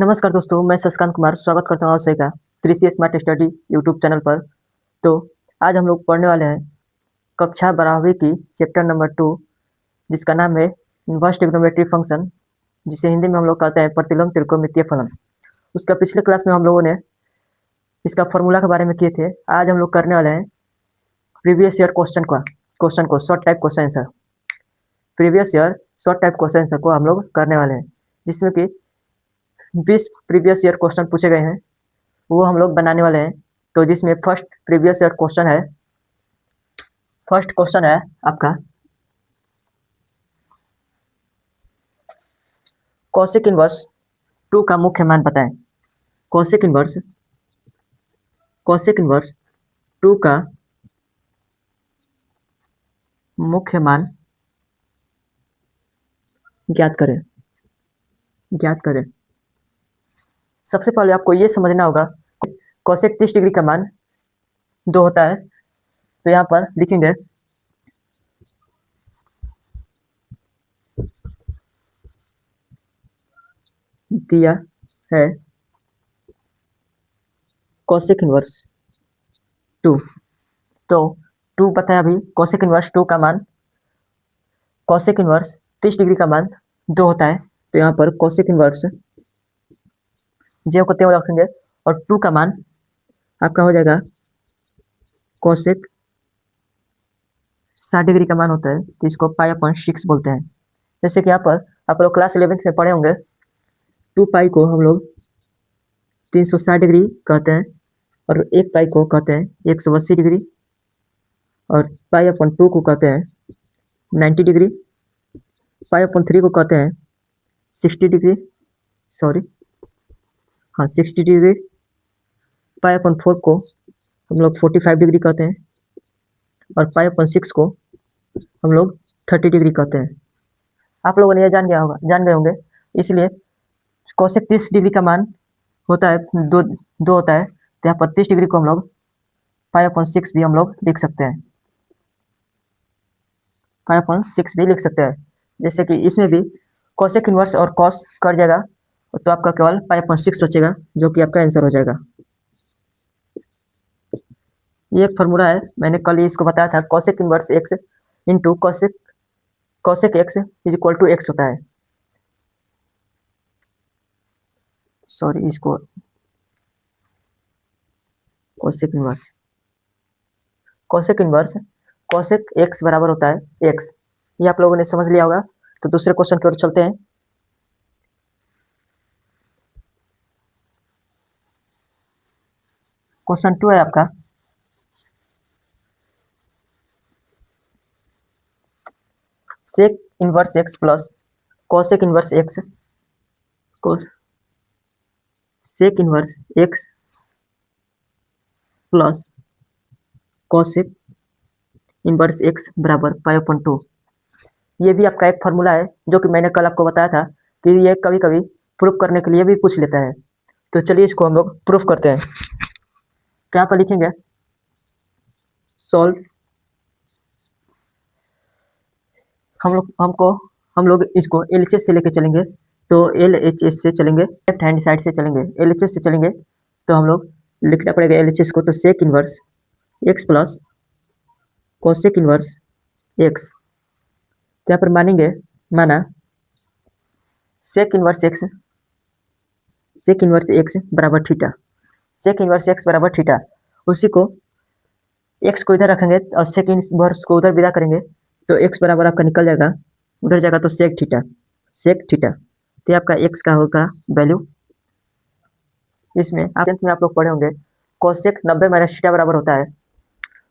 नमस्कार दोस्तों, मैं शशिकांत कुमार स्वागत करता हूँ आप सभी का कृषि स्मार्ट स्टडी यूट्यूब चैनल पर। तो आज हम लोग पढ़ने वाले हैं कक्षा 12वीं की चैप्टर नंबर 2, जिसका नाम है इनवर्स ट्रिग्नोमेट्री फंक्शन, जिसे हिंदी में हम लोग कहते हैं प्रतिलोम त्रिकोणमितीय फलन। उसका पिछले क्लास में हम लोगों ने इसका फॉर्मूला के बारे में किए थे। आज हम लोग करने वाले हैं प्रीवियस ईयर क्वेश्चन को short type question answer. Previous year short type question answer को हम लोग करने वाले हैं, जिसमें कि 20 प्रीवियस ईयर क्वेश्चन पूछे गए हैं, वो हम लोग बनाने वाले हैं। तो जिसमें फर्स्ट क्वेश्चन है आपका कोसेक इनवर्स 2 का मुख्य मान बताएं। कोसेक इनवर्स 2 का मुख्य मान ज्ञात करें। सबसे पहले आपको ये समझना होगा कोसेक 30 डिग्री का मान 2 होता है। तो यहाँ पर लिखेंगे दिया है कोसेक इनवर्स 2। तो 2 बताया अभी। कोसेक इनवर्स 2 का मान, कोसेक इनवर्स 30 डिग्री का मान 2 होता है। तो यहाँ पर कोसेक इनवर्स जे को तेवल रखेंगे और 2 का मान आपका हो जाएगा कोसेक 60 डिग्री का मान होता है, तो इसको पाई/6 बोलते हैं। जैसे कि यहाँ पर आप लोग क्लास 11th में पढ़े होंगे, 2 पाई को हम लोग 360 डिग्री कहते हैं और 1 पाई को कहते हैं 180 डिग्री और पाई/2 को कहते हैं 90 डिग्री। पाई/3 को कहते हैं 60 डिग्री, 60 डिग्री। पाई/4 को हम लोग 45 डिग्री कहते हैं और पाई/6 को हम लोग 30 डिग्री कहते हैं। आप लोगों ने यह जान गए होंगे। इसलिए कोसेक 30 डिग्री का मान होता है 2 होता है। तो यहाँ पर 30 डिग्री को हम लोग पाई/6 भी हम लोग लिख सकते हैं। पाई/6 भी लिख सकते हैं। जैसे कि इसमें भी कोसेक इनवर्स और कॉस कर जाएगा, तो आपका केवल पाई/6 बचेगा, जो कि आपका आंसर हो जाएगा। ये एक फॉर्मूला है, मैंने कल ही इसको बताया था। Cosec inverse x into cosec x is equal to x होता है। इसको कोसेक इनवर्स कोसेक x बराबर होता है x। ये आप लोगों ने समझ लिया होगा। तो दूसरे क्वेश्चन की ओर चलते हैं। क्वेश्चन 2 है आपका sec inverse x plus cosec inverse x sec inverse x plus cosec inverse x बराबर पाई/2। ये भी आपका एक फॉर्मूला है, जो कि मैंने कल आपको बताया था कि ये कभी कभी प्रूफ करने के लिए भी पूछ लेता है। तो चलिए इसको हम लोग प्रूफ करते हैं। क्या पर लिखेंगे सॉल्व। हम लोग इसको LHS से लेके चलेंगे। तो LHS से चलेंगे, लेफ्ट हैंड साइड से चलेंगे, LHS से चलेंगे। तो हम लोग लिखना पड़ेगा LHS को। तो sec inverse x plus cosec inverse x। यहाँ पर माना सेक इनवर्स x बराबर थीटा। सेक इनवर्स x बराबर थीटा, उसी को x को इधर रखेंगे और सेक इनवर्स को उधर विदा करेंगे। तो x बराबर आपका निकल जाएगा, उधर जाएगा तो सेक थीटा। तो आपका x का होगा वैल्यू। इसमें आप लोग पढ़े होंगे कोसेक 90 माइनस थीटा बराबर होता है।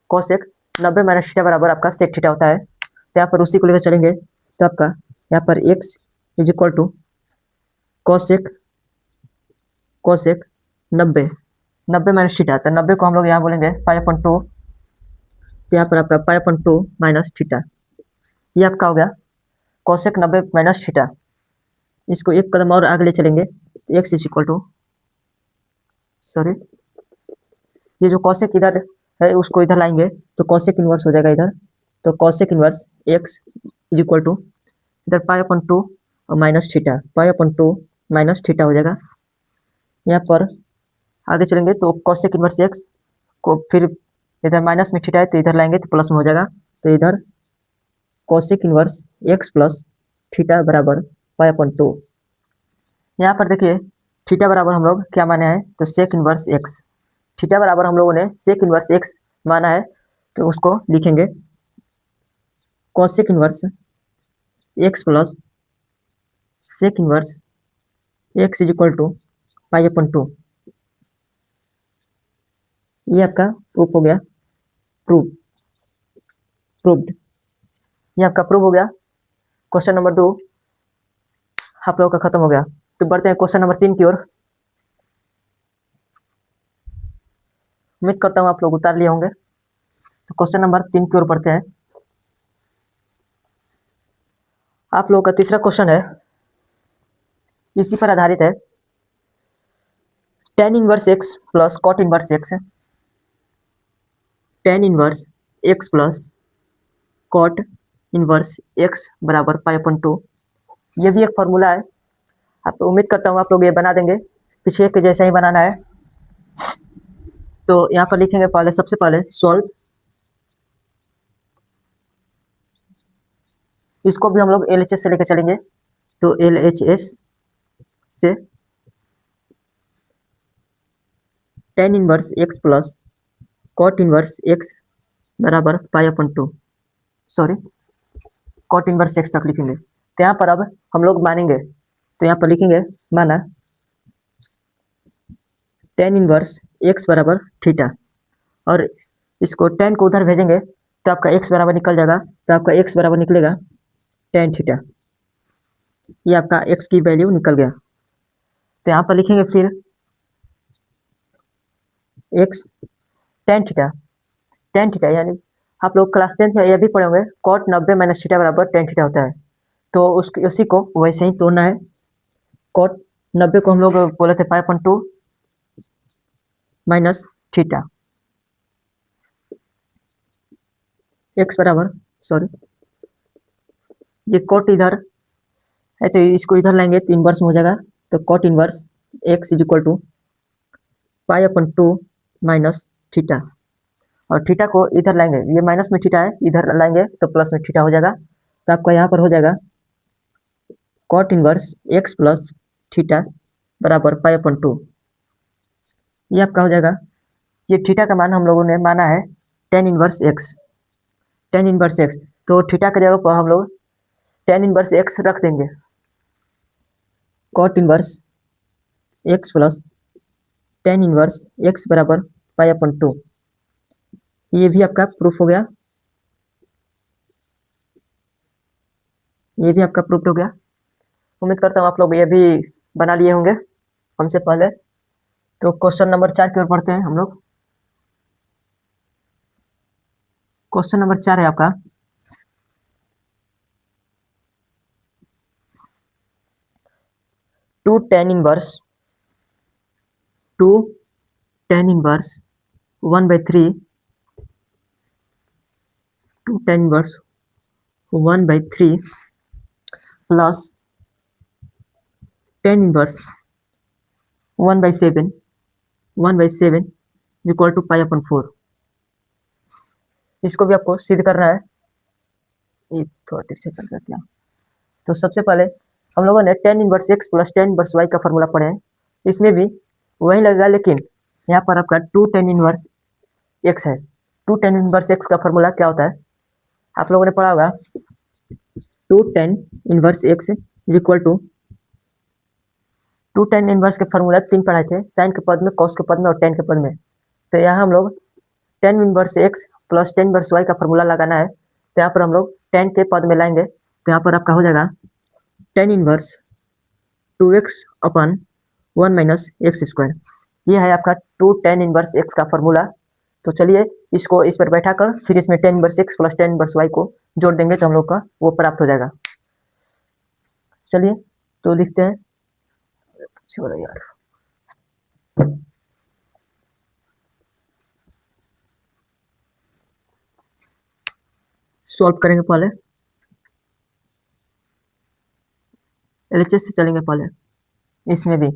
कोसेक 90 माइनस थीटा बराबर आपका सेक थीटा होता है। तो यहाँ पर उसी को लेकर चलेंगे। तो आपका यहाँ पर x is equal to cosec 90 minus theta. तो 90 को हम लोग यहाँ बोलेंगे पाई/2। तो यहाँ पर आपका पाई/2 माइनस थीटा, ये आपका हो गया कोसेक 90 माइनस थीटा। इसको एक कदम और आगे ले चलेंगे। x इज इक्वल टू ये जो कोसेक इधर है उसको इधर लाएंगे तो कोसेक इनवर्स हो जाएगा इधर। तो cosec inverse x is equal to इधर पाई/2 और माइनस थीटा, पाई/2 माइनस थीटा हो जाएगा। यहाँ पर आगे चलेंगे तो कोसेक इनवर्स एक्स को फिर इधर माइनस में थीटा है तो इधर लाएंगे तो प्लस में हो जाएगा। तो इधर cosec inverse x plus theta बराबर पाई अपॉन 2। यहाँ पर देखिए थीटा बराबर हम लोग क्या माने हैं तो सेक इनवर्स एक्स। थीटा बराबर हम लोगों ने सेक इनवर्स एक्स माना है तो उसको लिखेंगे cosec inverse x plus sec inverse x is equal to pi upon 2। ये आपका प्रूफ हो गया, प्रूव्ड। ये आपका प्रूव हो गया। क्वेश्चन नंबर 2 आप लोगों का खत्म हो गया। तो बढ़ते हैं क्वेश्चन नंबर 3 की ओर। उम्मीद करता हूँ आप लोग उतार लिए होंगे। तो क्वेश्चन नंबर 3 की ओर बढ़ते हैं। आप लोगों का तीसरा क्वेश्चन है, इसी पर आधारित है। tan inverse x plus cot inverse x, tan inverse x plus cot inverse x बराबर पाई अपॉन 2। ये भी एक फॉर्मूला है। आप उम्मीद करता हूँ आप लोग ये बना देंगे, पीछे के जैसा ही बनाना है। तो यहाँ पर लिखेंगे पहले, सबसे पहले सॉल्व। इसको भी हम लोग LHS से लेकर चलेंगे। तो LHS से tan inverse x plus cot inverse x बराबर pi upon 2, sorry cot inverse x तक लिखेंगे। तो यहाँ पर अब हम लोग मानेंगे, तो यहाँ पर लिखेंगे माना tan इनवर्स एक्स बराबर थीटा, और इसको tan को उधर भेजेंगे तो आपका x बराबर निकल जाएगा। तो आपका x बराबर निकलेगा tan थीटा। ये आपका x की वैल्यू निकल गया। तो यहाँ पर लिखेंगे फिर x tan थीटा यानी आप लोग क्लास 10th में यह भी पढ़े होंगे cot 90 माइनस थीटा बराबर tan थीटा होता है। तो उसी को वैसे ही तोड़ना है। cot 90 को हम लोग बोले थे पाई अपॉन 2 माइनस थीटा, x बराबर, सॉरी ये cot इधर है तो इसको इधर लाएंगे तो इनवर्स में हो जाएगा। तो cot inverse x is equal to pi upon 2 minus theta, और थीटा को इधर लाएंगे, ये माइनस में थीटा है, इधर लाएंगे तो प्लस में थीटा हो जाएगा। तो आपका यहाँ पर हो जाएगा cot inverse x plus theta बराबर पाई अपॉन 2। ये आपका हो जाएगा, ये थीटा का मान हम लोगों ने माना है tan inverse x, tan inverse x। तो थीटा के जगह पर हम लोग tan इनवर्स x रख देंगे, cot inverse x plus tan inverse x बराबर पाई अपॉन 2। ये भी आपका प्रूफ हो गया, ये भी आपका प्रूफ हो गया। उम्मीद करता हूँ आप लोग ये भी बना लिए होंगे हमसे पहले। तो क्वेश्चन नंबर 4 की ओर बढ़ते हैं हम लोग। क्वेश्चन नंबर 4 है आपका, two tan inverse 1/3 2 tan inverse 1/3 प्लस tan inverse 1/7 equal to pi upon 4। इसको भी आपको सिद्ध करना है। ये थोड़ा ठीक से चल गया क्या। तो सबसे पहले हम लोगों ने tan inverse x plus tan inverse y का फॉर्मूला पढ़े हैं, इसमें भी वही लगेगा, लेकिन यहाँ पर आपका 2 tan इनवर्स x है। 2 tan इनवर्स x का फॉर्मूला क्या होता है आप लोगों ने पढ़ा होगा। 2 tan inverse x is equal to 2 tan inverse के फॉर्मूला 3 पढ़ाए थे, साइन के पद में, कॉस के पद में और tan के पद में। तो यहाँ हम लोग tan inverse x plus tan inverse y का फॉर्मूला लगाना है। तो यहाँ पर हम लोग tan के पद में लाएंगे, तो यहाँ पर आपका हो जाएगा tan इनवर्स 2x अपन 1 माइनस एक्स स्क्वायर। ये है आपका 2 tan इनवर्स x का फॉर्मूला। तो चलिए इसको इस पर बैठा कर फिर इसमें tan inverse x plus tan inverse y को जोड़ देंगे तो हम लोग का वो प्राप्त हो जाएगा। चलिए तो लिखते हैं, चलो यार, सॉल्व करेंगे पहले, LHS से चलेंगे पहले इसमें भी।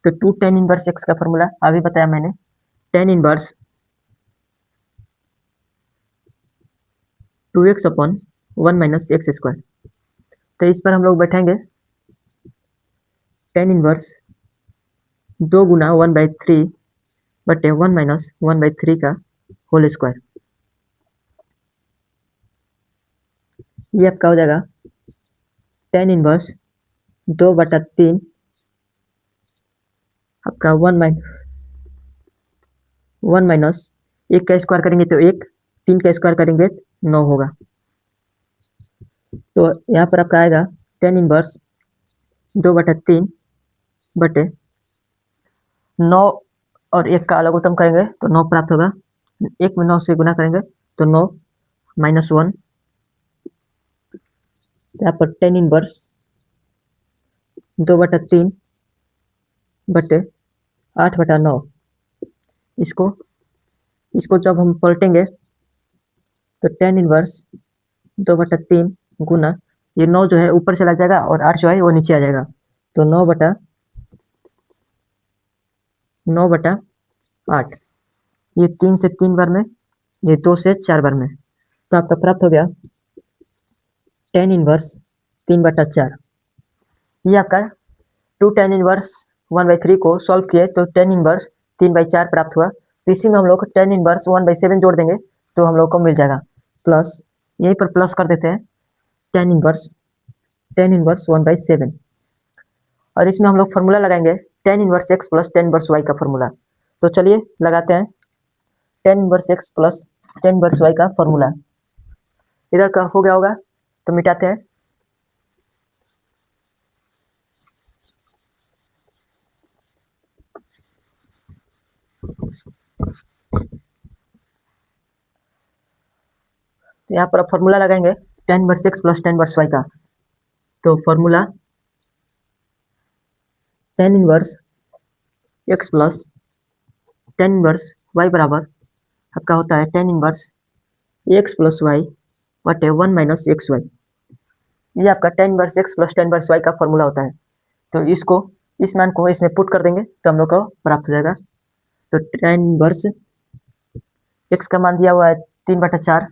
तो 2 tan इनवर्स x का फॉर्मूला अभी बताया मैंने, tan inverse 2x upon 1 minus x square. तो इस पर हम लोग बैठेंगे tan इनवर्स 2 गुना 1/3 बटे 1 माइनस 1/3 का होल स्क्वायर। ये आपका हो जाएगा tan इनवर्स 2/3 आपका 1 माइनस एक का स्क्वायर करेंगे तो 1, 3 का स्क्वायर करेंगे 9 होगा। तो यहाँ पर आपका आएगा tan इनवर्स 2/3 बटे 9 और 1 का अलग उत्तम करेंगे तो 9 प्राप्त होगा। 1 में 9 से गुना करेंगे तो 9 माइनस 1। यहाँ पर tan इनवर्स 2/3 बटे 8/9। इसको जब हम पलटेंगे तो tan इनवर्स 2/3 गुना ये 9 जो है ऊपर चला जाएगा और 8 जो है वो नीचे आ जाएगा। तो 9/8, ये 3 से 3 बार में, ये 2 से 4 बार में। तो आपका प्राप्त हो गया tan इनवर्स 3/4। ये आपका 2 tan इनवर्स 1/3 को सॉल्व किए तो tan इनवर्स 3/4 प्राप्त हुआ। तो इसी में हम लोग tan इनवर्स 1/7 जोड़ देंगे तो हम लोग को मिल जाएगा प्लस, यहीं पर प्लस कर देते हैं tan इनवर्स 1/7। और इसमें हम लोग फार्मूला लगाएंगे tan inverse x plus tan inverse y का फार्मूला। तो चलिए लगाते हैं tan inverse x plus tan inverse y का फार्मूला। इधर का हो गया होगा तो मिटाते हैं। तो यहाँ पर फॉर्मूला लगाएंगे tan inverse x plus tan inverse y का। तो formula tan inverse x plus tan inverse y बराबर आपका होता है tan inverse x plus y बटे 1 माइनस एक्स वाई। ये आपका tan inverse x plus tan inverse y का फॉर्मूला होता है। तो इस मान को इसमें पुट कर देंगे तो हम लोग को प्राप्त हो जाएगा। तो tan इनवर्स x का मान दिया हुआ है 3/4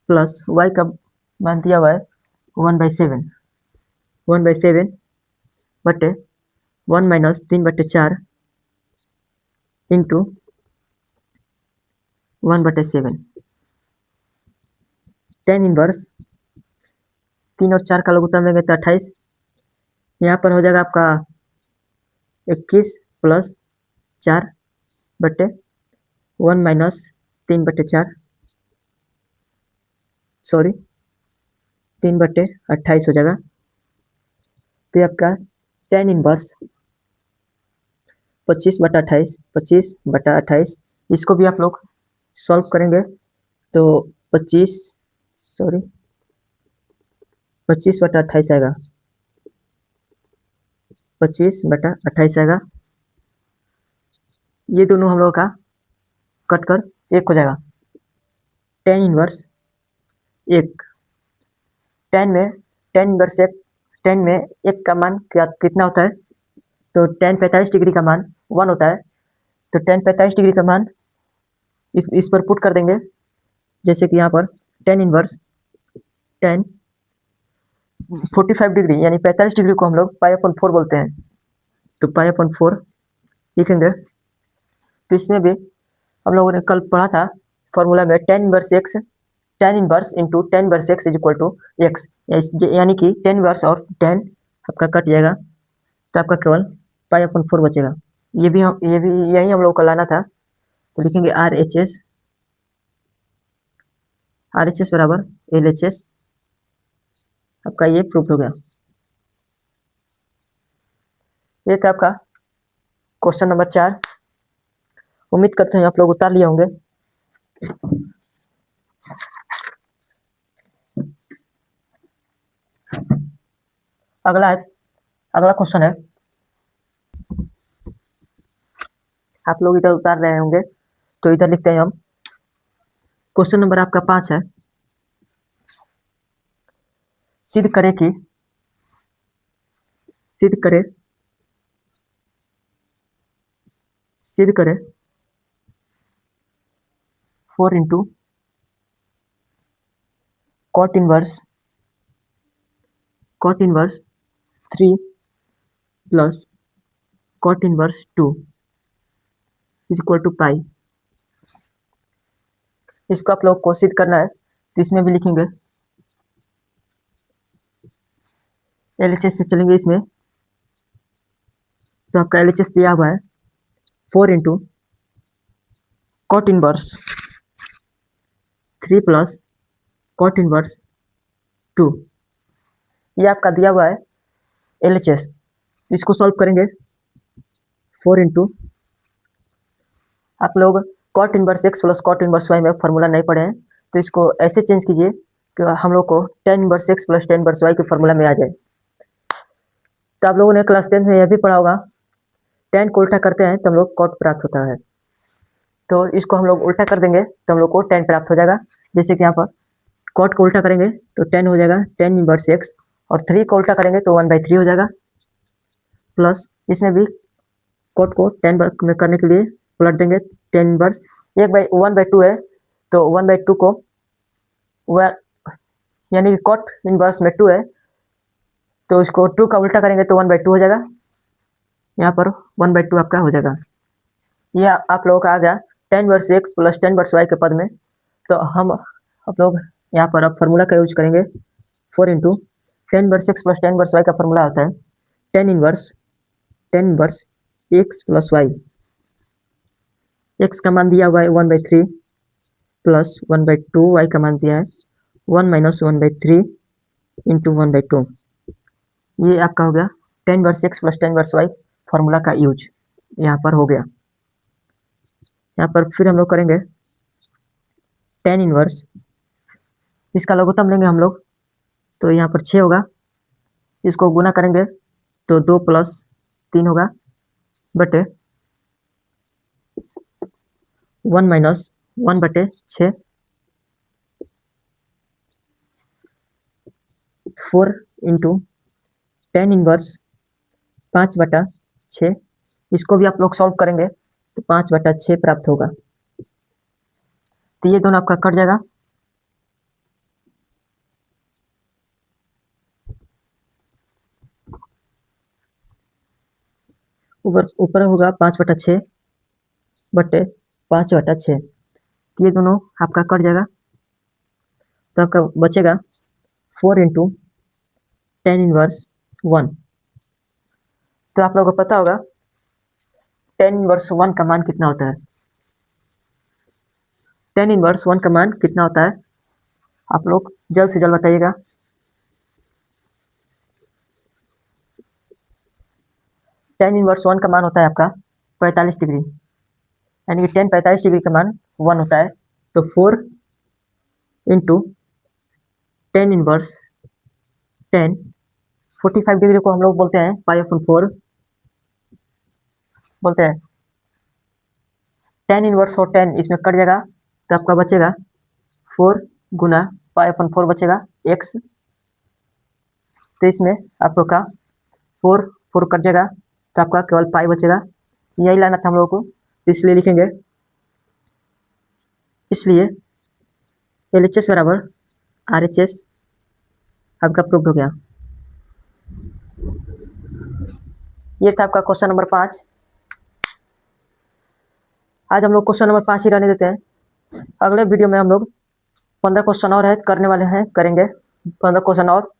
प्लस y का मान दिया हुआ है 1/7 बटे 1 माइनस 3/4 इंटू 1/7। tan इनवर्स 3 और 4 का लघुत्तम लेंगे तो 28। यहाँ पर हो जाएगा आपका 21 प्लस 4 बटे 1 माइनस 3/4 सॉरी 3/28 हो जाएगा। तो ये आपका tan इनवर्स 25/28 इसको भी आप लोग सॉल्व करेंगे तो 25/28 आएगा, 25/28 आएगा। ये दोनों हम लोग का कट कर 1 हो जाएगा। tan inverse 1, tan inverse 1, tan में 1 का मान कितना होता है तो tan 45 डिग्री का मान 1 होता है। तो tan 45 डिग्री का मान इस पर पुट कर देंगे। जैसे कि यहाँ पर tan इनवर्स tan 45 डिग्री यानी 45 डिग्री को हम लोग π/4 बोलते हैं। तो π/4 लिखेंगे। तो इसमें भी हम लोगों ने कल पढ़ा था फॉर्मूला में tan inverse into tan inverse x is equal to x, यानी कि tan इनवर्स और tan आपका कट जाएगा तो आपका केवल π/4 बचेगा। ये भी यही हम लोग को लाना था। तो लिखेंगे RHS बराबर LHS। आपका ये प्रूफ हो गया। ये था आपका क्वेश्चन नंबर 4। उम्मीद करते हैं आप लोग उतार लिए होंगे। अगला क्वेश्चन है, आप लोग इधर उतार रहे होंगे तो इधर लिखते हैं हम। क्वेश्चन नंबर आपका 5 है, सिद्ध करे सिद्ध करें 4 into cot inverse 3 plus cot inverse 2 is equal to pi. इसको आप लोग को सिद्ध करना है तो इसमें भी लिखेंगे, LHS से चलेंगे इसमें, तो आपका LHS दिया हुआ है 4 into cot inverse 3 plus cot inverse 2, ये आपका दिया हुआ है LHS। इसको सॉल्व करेंगे 4 इंटू, आप लोग cot inverse x plus cot inverse y में फॉर्मूला नहीं पढ़े हैं तो इसको ऐसे चेंज कीजिए कि हम लोग को tan inverse x plus tan inverse y के फॉर्मूला में आ जाए। तो आप लोगों ने क्लास 10 में यह भी पढ़ा होगा, tan को उल्टा करते हैं तो हम लोग कॉट प्राप्त होता है, तो इसको हम लोग उल्टा कर देंगे तो हम लोग को tan प्राप्त हो जाएगा। जैसे कि यहाँ पर कॉट को उल्टा करेंगे तो tan हो जाएगा tan इनवर्स x, और 3 को उल्टा करेंगे तो 1/3 हो जाएगा, प्लस इसमें भी कॉट को tan में करने के लिए पलट देंगे tan इनवर्स 1/2 है तो 1/2 को यानी कि कॉट इनवर्स में 2 है तो इसको 2 का उल्टा करेंगे तो 1/2 हो जाएगा, यहाँ पर 1/2 आपका हो जाएगा। यह आप लोगों का आ गया tan inverse x plus tan inverse y के पद में। तो हम आप लोग यहाँ पर अब फार्मूला का यूज करेंगे 4 into tan inverse x plus tan inverse y का फार्मूला होता है tan inverse x plus y, x का मान दिया हुआ है 1/3 प्लस 1/2, y का मान दिया है 1 माइनस 1/3 इंटू 1/2, ये आपका हो गया tan inverse x plus tan inverse y formula का यूज यहाँ पर हो गया। यहाँ पर फिर हम लोग करेंगे tan इनवर्स, इसका लघुत्तम लेंगे हम लोग तो यहाँ पर 6 होगा, इसको गुना करेंगे तो 2 प्लस 3 होगा बटे 1 माइनस 1/6, 4 इंटू tan इनवर्स 5/6, इसको भी आप लोग सॉल्व करेंगे तो 5/6 प्राप्त होगा। तो ये दोनों आपका कट जाएगा, ऊपर होगा 5/6 बटे 5/6, ये दोनों आपका कट जाएगा तो आपका बचेगा 4 इंटू tan इनवर्स 1। तो आप लोगों को पता होगा tan इनवर्स 1 का मान कितना होता है, tan इनवर्स 1 का मान कितना होता है आप लोग जल्द से जल्द बताइएगा। tan इनवर्स 1 का मान होता है आपका 45 डिग्री, यानी कि tan 45 डिग्री का मान 1 होता है। तो 4 इंटू tan इनवर्स 10, 45 डिग्री को हम लोग बोलते हैं π/4 बोलते हैं। tan इनवर्स और 10 इसमें कट जाएगा तो आपका बचेगा 4 गुना π/4 बचेगा x, तो इसमें आप लोग का 4 कट जाएगा तो आपका केवल पाई बचेगा। यही लाना था हम लोगों को, तो इसलिए लिखेंगे, इसलिए LHS बराबर RHS आपका प्रूव हो गया। ये था आपका क्वेश्चन नंबर 5। आज हम लोग क्वेश्चन नंबर 5 ही रहने देते हैं, अगले वीडियो में हम लोग 15 क्वेश्चन और है करने वाले हैं, करेंगे 15 क्वेश्चन और।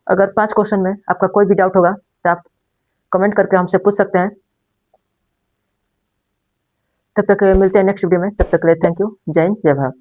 अगर 5 क्वेश्चन में आपका कोई भी डाउट होगा तो आप कमेंट करके हमसे पूछ सकते हैं। तब तक मिलते हैं नेक्स्ट वीडियो में, तब तक के लिए थैंक यू, जय हिंद, जय भारत।